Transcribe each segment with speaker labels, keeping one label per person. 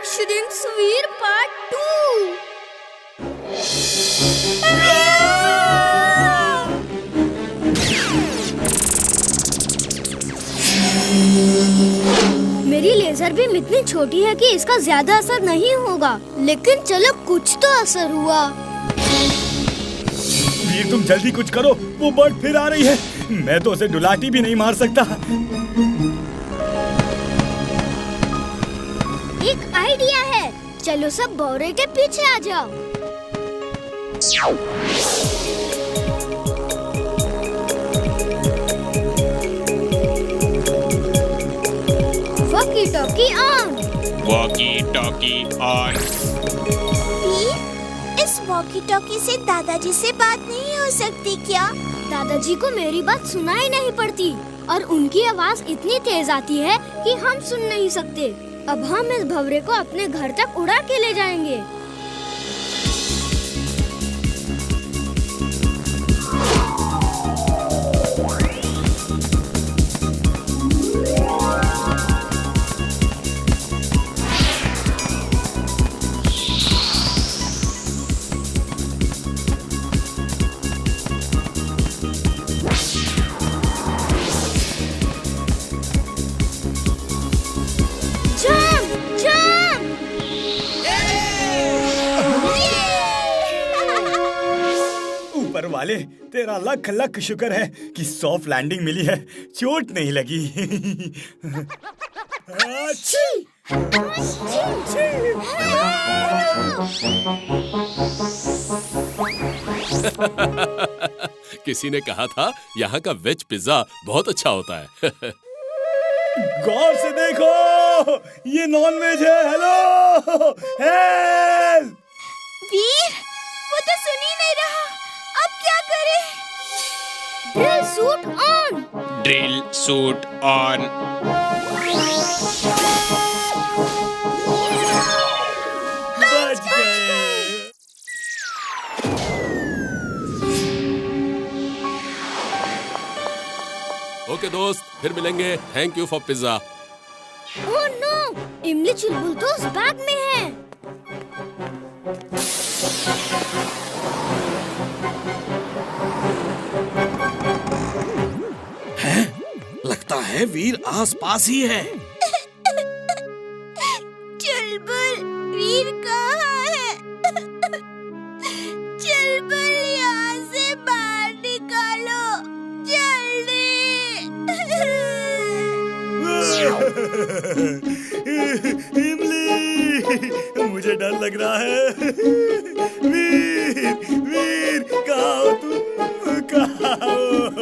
Speaker 1: श्रिंक्सवीर part 2। मेरी laser beam इतनी छोटी है कि इसका ज्यादा असर नहीं होगा, लेकिन चलो कुछ तो असर हुआ।
Speaker 2: वीर तुम जल्दी कुछ करो, वो बर्ड फिर आ रही है। मैं तो उसे डुलाटी भी नहीं मार सकता।
Speaker 1: एक आइडिया है, चलो सब भौरे के पीछे आ जाओ। Walkie talkie on.
Speaker 3: Walkie talkie on.
Speaker 4: इस वॉकी टॉकी से दादाजी से बात नहीं हो सकती क्या?
Speaker 1: दादाजी को मेरी बात सुनाई नहीं पड़ती और उनकी आवाज इतनी तेज आती है कि हम सुन नहीं सकते। अब हम इस भंवरे को अपने घर तक उड़ा के ले जाएंगे।
Speaker 2: ऊपर वाले तेरा लख लख शुक्र है कि सॉफ्ट लैंडिंग मिली है, चोट नहीं लगी।
Speaker 5: किसी ने कहा था यहाँ का वेज पिज्जा बहुत अच्छा होता है।
Speaker 2: गौर से देखो, ये नॉन वेज है। Hello help!
Speaker 4: वीर, वो तो सुन ही नहीं रहा। अब क्या करें?
Speaker 1: Drill suit on.
Speaker 3: Drill suit on.
Speaker 2: बच गए।
Speaker 5: ओके दोस्त, फिर मिलेंगे। Thank you for pizza.
Speaker 1: Oh no, Imli Chulbul तो उस बैग में है।
Speaker 6: लगता है वीर आसपास ही है।
Speaker 4: चुलबुल, वीर कहाँ है? चुलबुल, यहाँ से बाहर निकालो, जल्दी।
Speaker 2: इमली, मुझे डर लग रहा है। वीर, वीर, कहाँ हो तुम? कहाँ हो?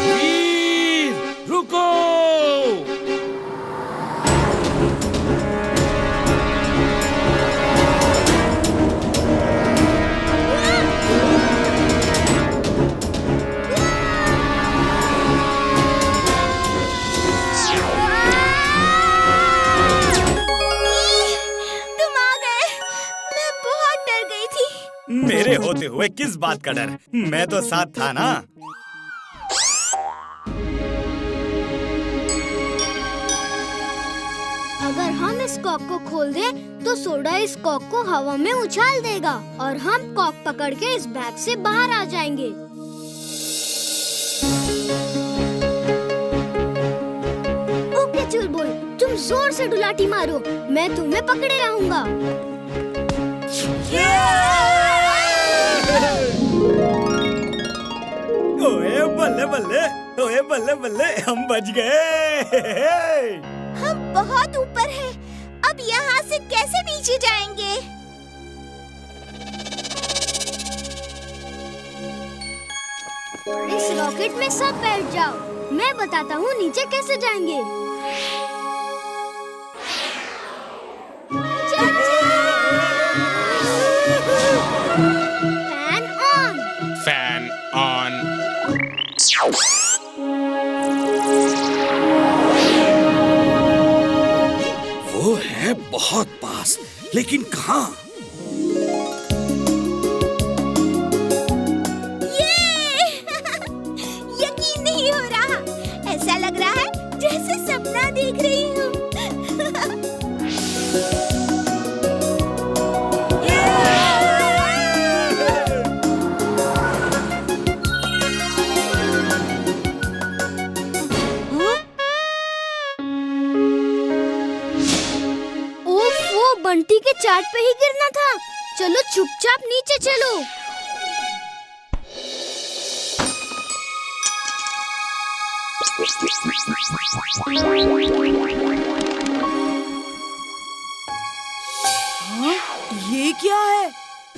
Speaker 6: वीर, रुको!
Speaker 4: तुम आ गए। मैं बहुत डर गई थी।
Speaker 2: मेरे होते हुए किस बात का डर? मैं तो साथ था ना।
Speaker 1: अगर हम इस कॉक को खोल दें, तो सोडा इस कॉक को हवा में उछाल देगा और हम कॉक पकड़ के इस बैग से बाहर आ जाएंगे। ओके चुलबुल, तुम जोर से डुलाटी मारो, मैं तुम्हें पकड़े रहूंगा।
Speaker 2: ओए बल्ले बल्ले, ओए बल्ले बल्ले, हम बच गए।
Speaker 4: हम बहुत ऊपर हैं। अब यहाँ से कैसे नीचे जाएंगे?
Speaker 1: इस रॉकेट में सब बैठ जाओ, मैं बताता हूँ नीचे कैसे जाएंगे।
Speaker 3: Fan on.
Speaker 6: वो है बहुत पास, लेकिन कहाँ?
Speaker 4: यकीन नहीं हो रहा, ऐसा लग रहा है जैसे सपना देख रही हूँ।
Speaker 1: ओफो, बंटी के चाट पे ही गिरना था। चलो चुपचाप नीचे चलो।
Speaker 7: हाँ, ये क्या है?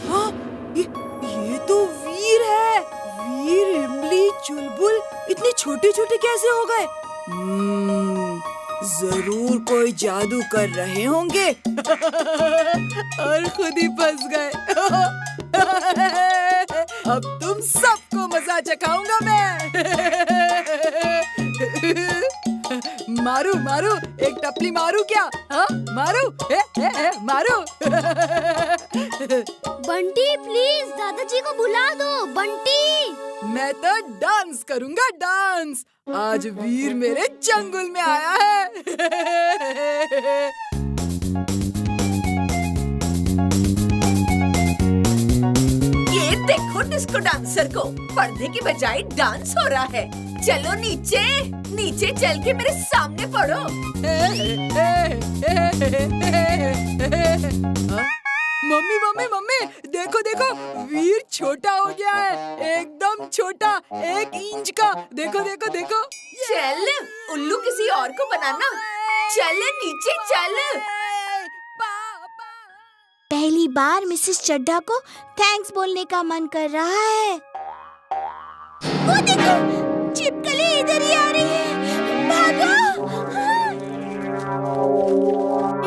Speaker 7: हाँ, ये तो वीर है। वीर, इमली, चुलबुल इतने छोटे छोटे कैसे हो गए? जरूर कोई जादू कर रहे होंगे और खुद ही फंस गए। अब तुम सबको मजा चखाऊंगा मैं। मारू मारू, एक टपली मारू क्या? हाँ मारू, मारू।
Speaker 1: बंटी प्लीज दादाजी को बुला दो। बंटी,
Speaker 7: मैं तो डांस करूंगा, डांस। आज वीर मेरे जंगल में आया है।
Speaker 8: ये देखो डिस्को डांसर को, पर्दे की बजाय डांस हो रहा है। चलो नीचे, नीचे चल के मेरे सामने पड़ो।
Speaker 7: मम्मी मम्मी मम्मी, देखो देखो, वीर छोटा हो गया है, एकदम छोटा, 1 इंच का। देखो देखो देखो।
Speaker 8: चल, उल्लू किसी और को बनाना। चल नीचे चल।
Speaker 4: पहली बार मिसेस चड्ढा को थैंक्स बोलने का मन कर रहा है। वो देखो, छिपकली इधर ही आ रही है। भागो!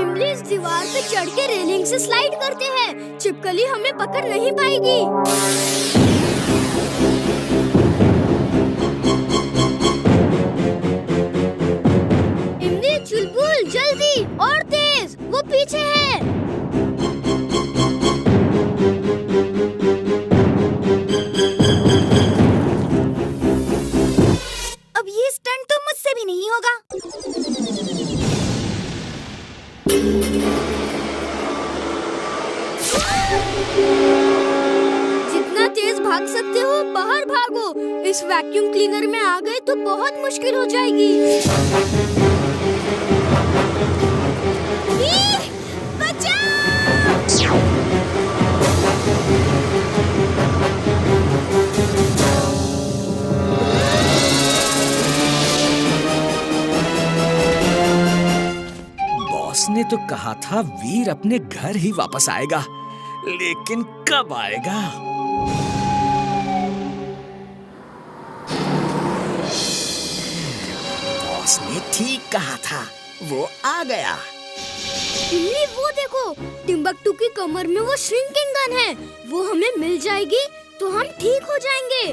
Speaker 1: इमली इस दीवार पे चढ़ के रेलिंग से स्लाइड करते हैं। छिपकली हमें पकड़ नहीं पाएगी। इमली, चुलबुल, जल्दी और तेज, वो पीछे है।
Speaker 4: अब ये स्टंट तो मुझसे भी नहीं होगा।
Speaker 1: जितना तेज भाग सकते हो बाहर भागो। इस वैक्यूम क्लीनर में आ गए तो बहुत मुश्किल हो जाएगी।
Speaker 4: वीर, बचाओ!
Speaker 6: बॉस ने तो कहा था वीर अपने घर ही वापस आएगा, लेकिन कब आएगा? बॉस ने ठीक कहा था, वो आ गया।
Speaker 1: इमली, वो देखो, टिम्बकटू की कमर में वो श्रिंकिंग गन है। वो हमें मिल जाएगी तो हम ठीक हो जाएंगे।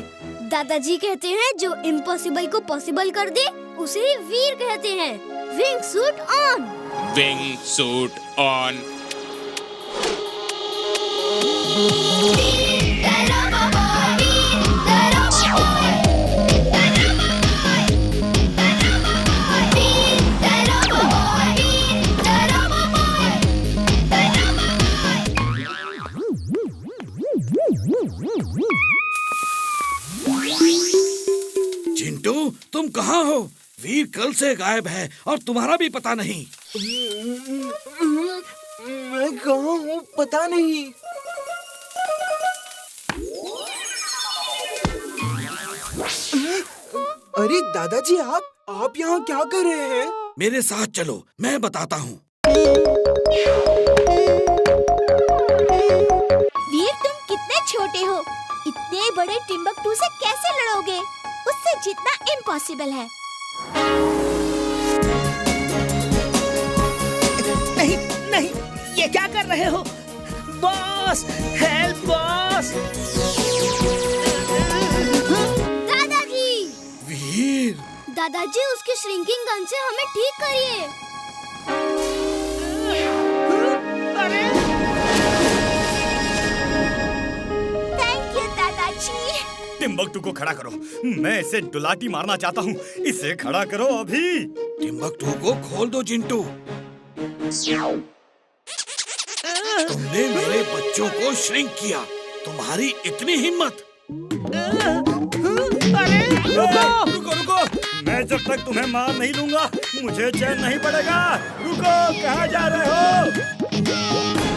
Speaker 1: दादाजी कहते हैं जो इम्पॉसिबल को पॉसिबल कर दे उसे ही वीर कहते हैं। Wing suit on.
Speaker 3: Wing suit on.
Speaker 6: Chintu, तुम कहाँ हो? वीर कल से गायब है और तुम्हारा भी पता नहीं।
Speaker 7: मैं कहाँ हूँ पता नहीं। अरे दादाजी, आप यहाँ क्या कर रहे हैं?
Speaker 6: मेरे साथ चलो, मैं बताता हूँ।
Speaker 4: वीर, तुम कितने छोटे हो, इतने बड़े टिम्बकटू से कैसे लड़ोगे? उससे जीतना इम्पॉसिबल है।
Speaker 9: नहीं नहीं, ये क्या कर रहे हो? Boss, help boss!
Speaker 1: दादाजी! दादाजी उसकी श्रिंकिंग गन से हमें ठीक करिए।
Speaker 4: थैंक यू दादाजी।
Speaker 2: टिम्बकटू को खड़ा करो, मैं इसे डुलाटी मारना चाहता हूँ। इसे खड़ा करो अभी।
Speaker 6: टिम्बकटू को खोल दो जिंटू। तुमने मेरे बच्चों को श्रिंक किया, तुम्हारी इतनी हिम्मत।
Speaker 2: रुको रुको, मैं जब तक तुम्हें मार नहीं लूंगा मुझे चैन नहीं पड़ेगा। रुको, कहाँ जा रहे हो?